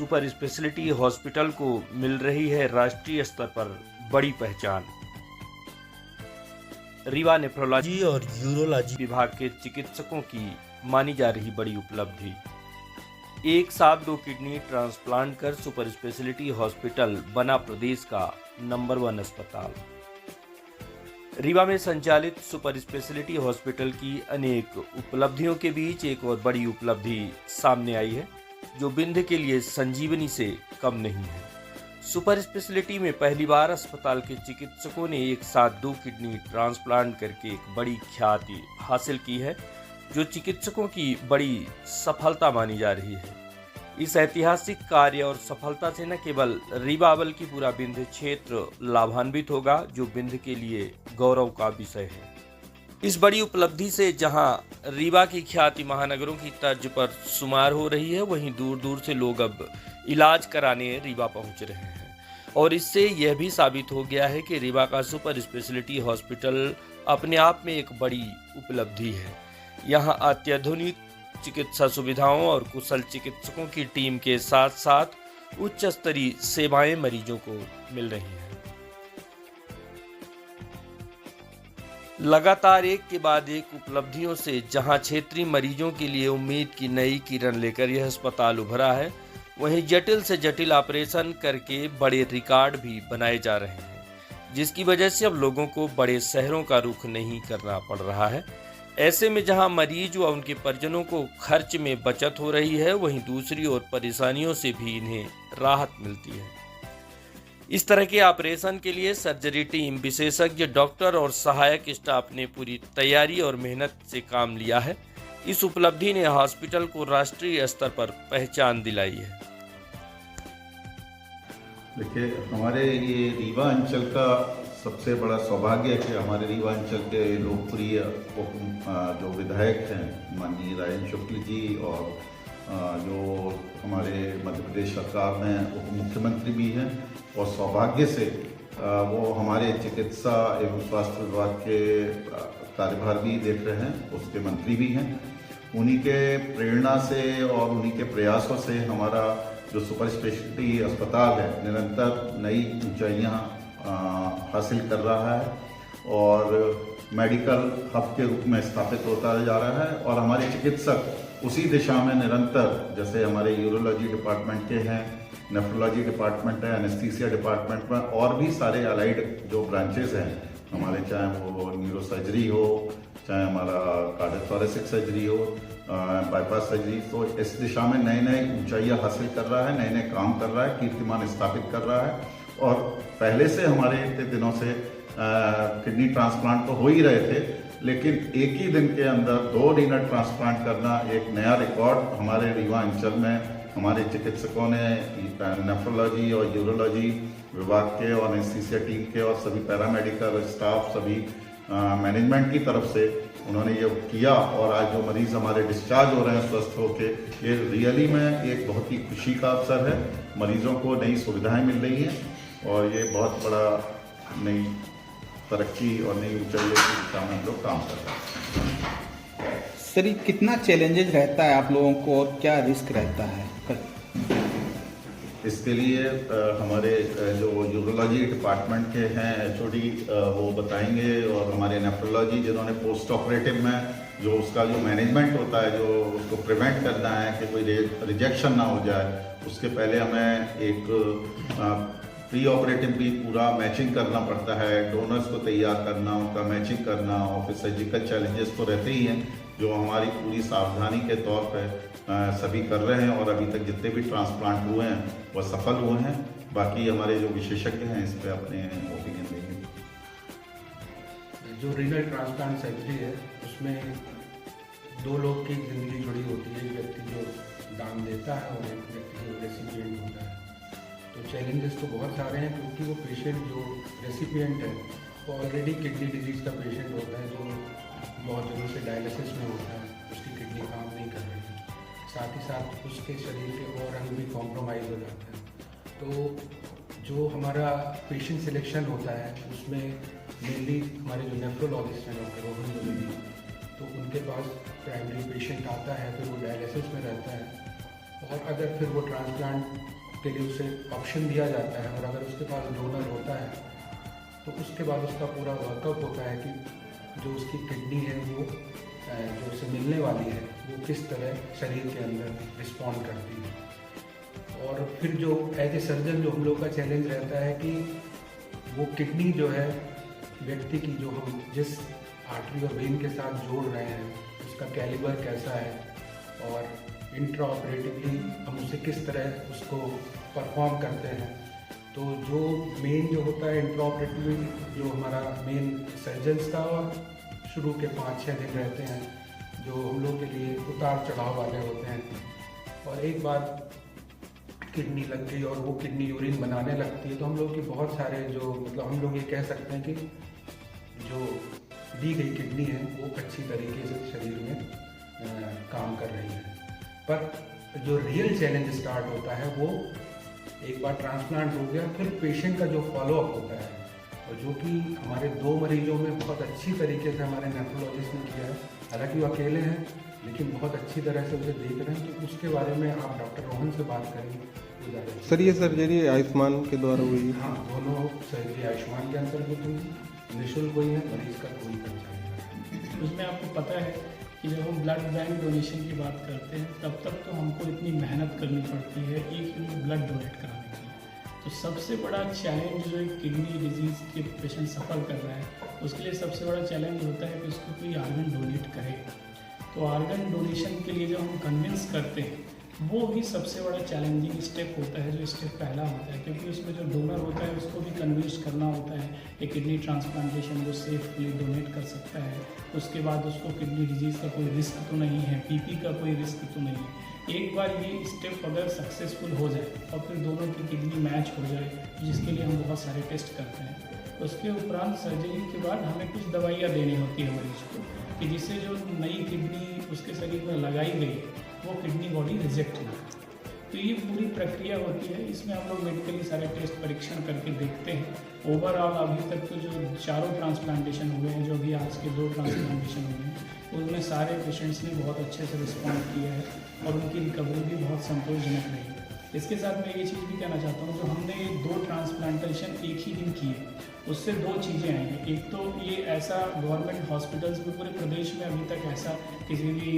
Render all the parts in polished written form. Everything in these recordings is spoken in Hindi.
सुपर स्पेशलिटी हॉस्पिटल को मिल रही है राष्ट्रीय स्तर पर बड़ी पहचान। रीवा नेफ्रोलॉजी और यूरोलॉजी विभाग के चिकित्सकों की मानी जा रही बड़ी उपलब्धि। एक साथ 2 किडनी ट्रांसप्लांट कर सुपर स्पेशलिटी हॉस्पिटल बना प्रदेश का नंबर 1 अस्पताल। रीवा में संचालित सुपर स्पेशलिटी हॉस्पिटल की अनेक उपलब्धियों के बीच एक और बड़ी उपलब्धि सामने आई है, जो विंध्य के लिए संजीवनी से कम नहीं है। सुपर स्पेशलिटी में पहली बार अस्पताल के चिकित्सकों ने एक साथ 2 किडनी ट्रांसप्लांट करके एक बड़ी ख्याति हासिल की है, जो चिकित्सकों की बड़ी सफलता मानी जा रही है। इस ऐतिहासिक कार्य और सफलता से न केवल रीवा बल्कि पूरा विंध्य क्षेत्र लाभान्वित होगा, जो विंध्य के लिए गौरव का विषय है। इस बड़ी उपलब्धि से जहां रीवा की ख्याति महानगरों की तर्ज पर शुमार हो रही है, वहीं दूर दूर से लोग अब इलाज कराने रीवा पहुंच रहे हैं। और इससे यह भी साबित हो गया है कि रीवा का सुपर स्पेशलिटी हॉस्पिटल अपने आप में एक बड़ी उपलब्धि है। यहां अत्याधुनिक चिकित्सा सुविधाओं और कुशल चिकित्सकों की टीम के साथ साथ उच्च स्तरीय सेवाएं मरीजों को मिल रही हैं। लगातार एक के बाद एक उपलब्धियों से जहां क्षेत्रीय मरीजों के लिए उम्मीद की नई किरण लेकर यह अस्पताल उभरा है, वहीं जटिल से जटिल ऑपरेशन करके बड़े रिकॉर्ड भी बनाए जा रहे हैं, जिसकी वजह से अब लोगों को बड़े शहरों का रुख नहीं करना पड़ रहा है। ऐसे में जहां मरीज व उनके परिजनों को खर्च में बचत हो रही है, वहीं दूसरी ओर परेशानियों से भी इन्हें राहत मिलती है। इस तरह के ऑपरेशन के लिए सर्जरी टीम, विशेषज्ञ डॉक्टर और सहायक स्टाफ ने पूरी तैयारी और मेहनत से काम लिया है। इस उपलब्धि ने हॉस्पिटल को राष्ट्रीय स्तर पर पहचान दिलाई है। देखिए, हमारे ये रीवा अंचल का सबसे बड़ा सौभाग्य है कि हमारे रीवा अंचल के लोकप्रिय जो विधायक हैं माननीय राजेंद्र शुक्ल जी, और जो हमारे मध्य प्रदेश सरकार में उप मुख्यमंत्री भी हैं, और सौभाग्य से वो हमारे चिकित्सा एवं स्वास्थ्य विभाग के कार्यभार भी देख रहे हैं, उसके मंत्री भी हैं। उन्हीं के प्रेरणा से और उन्हीं के प्रयासों से हमारा जो सुपर स्पेशलिटी अस्पताल है निरंतर नई ऊंचाइयां हासिल कर रहा है और मेडिकल हब के रूप में स्थापित होता जा रहा है। और हमारे चिकित्सक उसी दिशा में निरंतर, जैसे हमारे यूरोलॉजी डिपार्टमेंट के हैं, नेफ्रोलॉजी डिपार्टमेंट है, एनेस्थीसिया डिपार्टमेंट में और भी सारे अलाइड जो ब्रांचेस हैं हमारे, चाहे वो न्यूरो सर्जरी हो, चाहे हमारा कार्डियोथोरेसिक सर्जरी हो, बाईपास सर्जरी, तो इस दिशा में नए नए ऊंचाइयां हासिल कर रहा है, नए नए काम कर रहा है, कीर्तिमान स्थापित कर रहा है। और पहले से हमारे इतने दिनों से किडनी ट्रांसप्लांट तो हो ही रहे थे, लेकिन एक ही दिन के अंदर 2 रीनल ट्रांसप्लांट करना एक नया रिकॉर्ड हमारे रीवा अंचल में हमारे चिकित्सकों ने, नेफ्रोलॉजी और यूरोलॉजी विभाग के और एनेस्थीसिया टीम के और सभी पैरामेडिकल स्टाफ, सभी मैनेजमेंट की तरफ से उन्होंने ये किया। और आज जो मरीज हमारे डिस्चार्ज हो रहे हैं स्वस्थ होके, ये रियली में एक बहुत ही खुशी का अवसर है। मरीजों को नई सुविधाएं मिल रही हैं और ये बहुत बड़ा नई तरक्की और नई ऊंचाइयों की दिशा में हम लोग काम कर रहे हैं। सर, कितना चैलेंजेस रहता है आप लोगों को और क्या रिस्क रहता है? इसके लिए हमारे जो यूरोलॉजी डिपार्टमेंट के हैं एचओडी वो बताएंगे, और हमारे नेफ्रोलॉजी जिन्होंने पोस्ट ऑपरेटिव में जो उसका जो मैनेजमेंट होता है, जो उसको प्रिवेंट करना है कि कोई रिजेक्शन ना हो जाए, उसके पहले हमें एक प्री ऑपरेटिव भी पूरा मैचिंग करना पड़ता है, डोनर्स को तैयार करना, उनका मैचिंग करना, और फिर सर्जिकल चैलेंजेस तो रहते ही हैं, जो हमारी पूरी सावधानी के तौर पर सभी कर रहे हैं। और अभी तक जितने भी ट्रांसप्लांट हुए हैं वह सफल हुए हैं। बाकी हमारे जो विशेषज्ञ हैं इस पर अपने ओपिनियन देंगे। जो रीनल ट्रांसप्लांट सर्जरी है उसमें 2 लोग की जिंदगी जुड़ी होती है, एक व्यक्ति जो दान देता है और एक व्यक्ति जो रेसिपिएंट होता है। तो चैलेंजेस तो बहुत सारे हैं, क्योंकि वो पेशेंट जो रेसिपिएंट है वो ऑलरेडी किडनी डिजीज़ का पेशेंट होता है, जो बहुत दिनों से डायलिसिस में होता है, उसकी किडनी काम नहीं कर रही है, साथ ही साथ उसके शरीर के और अंग भी कॉम्प्रोमाइज़ हो जाते हैं। तो जो हमारा पेशेंट सिलेक्शन होता है उसमें मेनली हमारे जो नेफ्रोलॉजिस्ट हैं डॉक्टर रोहन द्विवेदी, तो उनके पास प्राइमरी पेशेंट आता है, फिर वो डायलिसिस में रहता है, और अगर फिर वो ट्रांसप्लांट के लिए उसे ऑप्शन दिया जाता है और अगर उसके पास डोनर होता है तो उसके बाद उसका पूरा वर्कअप होता है कि जो उसकी किडनी है वो जो उसे मिलने वाली है वो किस तरह शरीर के अंदर रिस्पॉन्ड करती है। और फिर जो एज ए सर्जन जो हम लोग का चैलेंज रहता है कि वो किडनी जो है व्यक्ति की जो हम जिस आर्टरी और वेन के साथ जोड़ रहे हैं उसका कैलिबर कैसा है और इंट्रा ऑपरेटिवली हम उसे किस तरह उसको परफॉर्म करते हैं। तो जो मेन जो होता है इंट्रा ऑपरेटिवली जो हमारा मेन सर्जन्स का और शुरू के 5-6 दिन रहते हैं जो हम लोग के लिए उतार चढ़ाव वाले होते हैं। और एक बार किडनी लग गई और वो किडनी यूरिन बनाने लगती है तो हम लोग की बहुत सारे जो मतलब हम लोग ये कह सकते हैं कि जो दी गई किडनी है वो अच्छी तरीके से शरीर में काम कर रही है। पर जो रियल चैलेंज स्टार्ट होता है वो एक बार ट्रांसप्लांट हो गया फिर पेशेंट का जो फॉलोअप होता है और जो कि हमारे 2 मरीजों में बहुत अच्छी तरीके से हमारे नेफ्रोलॉजिस्ट ने किया है। हालांकि वो अकेले हैं लेकिन बहुत अच्छी तरह से उसे देख रहे हैं। तो उसके बारे में आप डॉक्टर रोहन से बात करेंगे। सर ये सर्जरी आयुष्मान के द्वारा हुई? हाँ, दोनों सर्जरी आयुष्मान के अंतर्गत हुई, निःशुल्क हुई है, मरीज का कोई खर्चा नहीं। उसमें आपको पता है कि जब हम ब्लड बैंक डोनेशन की बात करते हैं तब तक तो हमको इतनी मेहनत करनी पड़ती है एक यूनिट ब्लड डोनेट कराने के लिए। तो सबसे बड़ा चैलेंज जो एक किडनी डिजीज़ के पेशेंट सफ़र कर रहा है उसके लिए सबसे बड़ा चैलेंज होता है कि उसको कोई आर्गन डोनेट करे। तो आर्गन डोनेशन के लिए जब हम कन्विंस करते हैं वो भी सबसे बड़ा चैलेंजिंग स्टेप होता है, जो स्टेप पहला होता है, क्योंकि उसमें जो डोनर होता है उसको भी कन्विंस करना होता है कि किडनी ट्रांसप्लांटेशन वो सेफली डोनेट कर सकता है। उसके बाद उसको किडनी डिजीज़ का कोई रिस्क तो नहीं है, पीपी का कोई रिस्क तो नहीं है। एक बार ये स्टेप अगर सक्सेसफुल हो जाए और फिर दोनों की किडनी मैच हो जाए जिसके लिए हम बहुत सारे टेस्ट करते हैं। उसके उपरांत सर्जरी के बाद हमें कुछ दवाइयाँ देनी होती है मरीज को कि जिससे जो नई किडनी उसके शरीर में लगाई गई वो किडनी बॉडी रिजेक्ट ना करे। तो ये पूरी प्रक्रिया होती है। इसमें हम लोग मेडिकली सारे टेस्ट परीक्षण करके देखते हैं। ओवरऑल अभी तक तो जो 4 ट्रांसप्लांटेशन हुए हैं, जो अभी आज के 2 ट्रांसप्लांटेशन हुए हैं, उनमें सारे पेशेंट्स ने बहुत अच्छे से रिस्पॉन्ड किया है और उनकी रिकवरी भी बहुत संतोषजनक रही है। इसके साथ मैं ये चीज़ भी कहना चाहता हूँ, जो हमने 2 ट्रांसप्लांटेशन एक ही दिन किए उससे 2 चीज़ें आई हैं। एक तो ये ऐसा गवर्नमेंट हॉस्पिटल्स में पूरे प्रदेश में अभी तक ऐसा किसी भी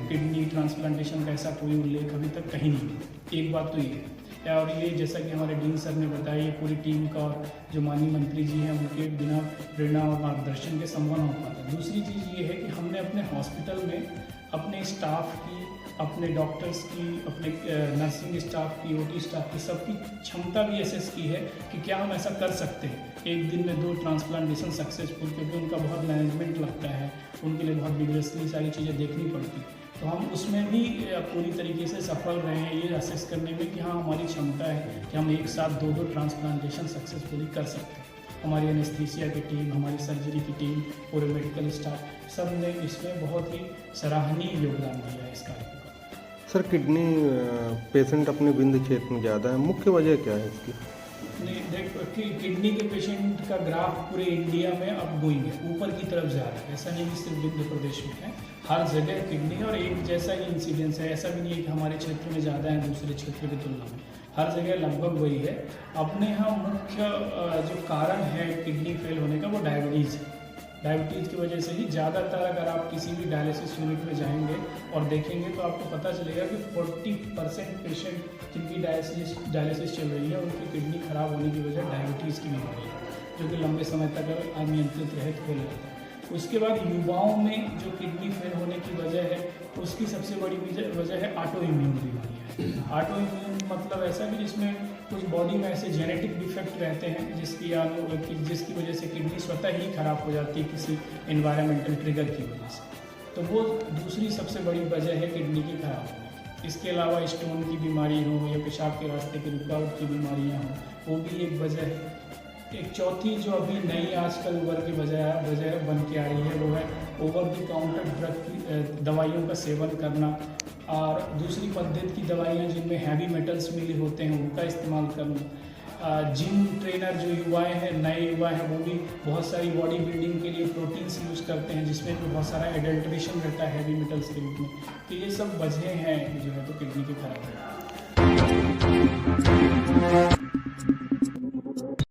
किडनी ट्रांसप्लांटेशन का ऐसा कोई उल्लेख अभी तक कहीं नहीं। एक बात तो ये है, और ये जैसा कि हमारे डीन सर ने बताया, ये पूरी टीम का और जो माननीय मंत्री जी हैं उनके बिना प्रेरणा और मार्गदर्शन के संभव हो पाता। दूसरी चीज़ ये है कि हमने अपने हॉस्पिटल में अपने स्टाफ की, अपने डॉक्टर्स की, अपने नर्सिंग स्टाफ की, ओटी स्टाफ की, सबकी क्षमता भी असेस की है कि क्या हम ऐसा कर सकते हैं एक दिन में 2 ट्रांसप्लांटेशन सक्सेसफुल, क्योंकि उनका बहुत मैनेजमेंट लगता है, उनके लिए बहुत विग्रेसली सारी चीज़ें देखनी पड़ती। तो हम उसमें भी पूरी तरीके से सफल रहे हैं ये असेस करने में कि हाँ हमारी क्षमता है कि हम एक साथ 2 ट्रांसप्लांटेशन सक्सेसफुली कर सकते हैं। हमारी एनेस्थीसिया की टीम, हमारी सर्जरी की टीम, पूरे मेडिकल स्टाफ सब ने इसमें बहुत ही सराहनीय योगदान दिया है इस कार्य का। सर किडनी पेशेंट अपने विंध्य क्षेत्र में ज़्यादा है, मुख्य वजह क्या है इसकी? देखो कि किडनी के पेशेंट का ग्राफ पूरे इंडिया में अब गोइंग है, ऊपर की तरफ जा रहा है। ऐसा नहीं कि सिर्फ विंध्य प्रदेश में है, हर जगह किडनी है और एक जैसा ही इंसिडेंस है। ऐसा भी नहीं है कि हमारे क्षेत्र में ज़्यादा है दूसरे क्षेत्र की तुलना में, हर जगह लगभग वही है। अपने यहाँ मुख्य जो कारण है किडनी फेल होने का वो डायबिटीज़ है। डायबिटीज़ की वजह से ही ज़्यादातर अगर आप किसी भी डायलिसिस यूनिट में जाएंगे और देखेंगे तो आपको पता चलेगा कि 40% पेशेंट जिनकी डायलिसिस चल रही है उनकी किडनी खराब होने की वजह डायबिटीज़ की बीमारी है, जो कि लंबे समय तक अनियंत्रित रहे तो फेल होता है। उसके बाद युवाओं में जो किडनी फेल होने की वजह है उसकी सबसे बड़ी वजह है ऑटो इम्यून बीमारियाँ। ऑटो इम्यून मतलब ऐसा कि जिसमें कुछ बॉडी में ऐसे जेनेटिक डिफेक्ट रहते हैं जिसकी वजह से किडनी स्वतः ही खराब हो जाती है किसी एनवायरमेंटल ट्रिगर की वजह से। तो वो दूसरी सबसे बड़ी वजह है किडनी की खराब होने की। इसके अलावा स्टोन की बीमारी हो या पेशाब के रास्ते की रुकावट की बीमारियाँ हों, वो भी एक वजह है। एक चौथी जो अभी नई आजकल उभर की वजह बन के आ रही है वो है ओवर द काउंटर ड्रग की दवाइयों का सेवन करना, और दूसरी पद्धति की दवाइयाँ जिनमें हैवी मेटल्स मिले होते हैं उनका इस्तेमाल करना। जिम ट्रेनर जो युवाएं हैं, नए युवा हैं, वो भी बहुत सारी बॉडी बिल्डिंग के लिए प्रोटीन्स यूज़ करते हैं, जिसमें भी बहुत सारा एडल्ट्रेशन रहता है हैवी मेटल्स के रूप में। तो ये सब वजह हैं जो है तो किडनी की खराबी।